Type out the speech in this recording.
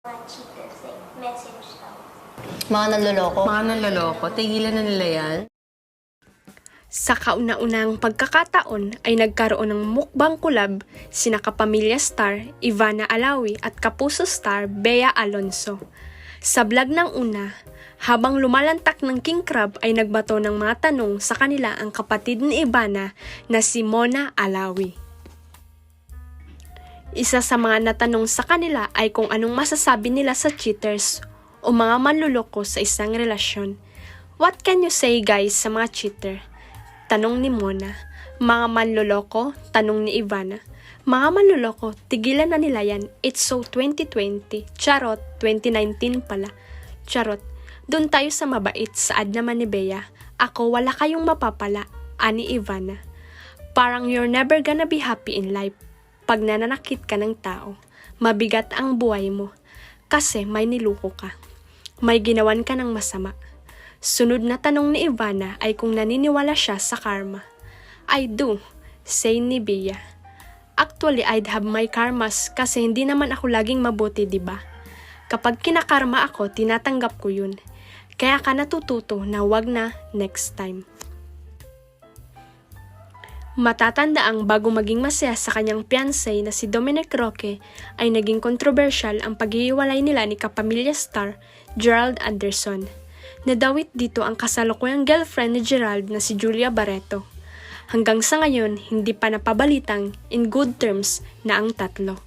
Mga cheaters, message daw. Mga nanloloko. Mga nanloloko, tigilan na nila yan. Sa kauna-unang pagkakataon ay nagkaroon ng mukbang collab sina Kapamilya star Ivana Alawi at Kapuso star Bea Alonso. Sa vlog ng una, habang lumalantak ng King Crab ay nagbato ng mga tanong sa kanila ang kapatid ni Ivana na si Mona Alawi. Isa sa mga natanong sa kanila ay kung anong masasabi nila sa cheaters o mga manluloko sa isang relasyon. What can you say guys sa mga cheater? Tanong ni Mona. Mga manloloko? Tanong ni Ivana. Mga manloloko, tigilan na nila yan. It's so 2020. Charot, 2019 pala. Charot. Doon tayo sa mabait, saad naman ni Bea. Ako, wala kayong mapapala, ani Ivana. Parang you're never gonna be happy in life. Pag nananakit ka ng tao, mabigat ang buhay mo. Kasi may niluko ka. May ginawan ka ng masama. Sunod na tanong ni Ivana ay kung naniniwala siya sa karma. I do, say ni Bea. Actually, I'd have my karmas kasi hindi naman ako laging mabuti, diba? Kapag kinakarma ako, tinatanggap ko yun. Kaya ka natututo na wag na next time. Matatandaang bago maging masaya sa kanyang fiancé na si Dominic Roque ay naging controversial ang paghihiwalay nila ni Kapamilya star Gerald Anderson. Nadawit dito ang kasalukuyang girlfriend ni Gerald na si Julia Barreto. Hanggang sa ngayon, hindi pa napabalitang in good terms na ang tatlo.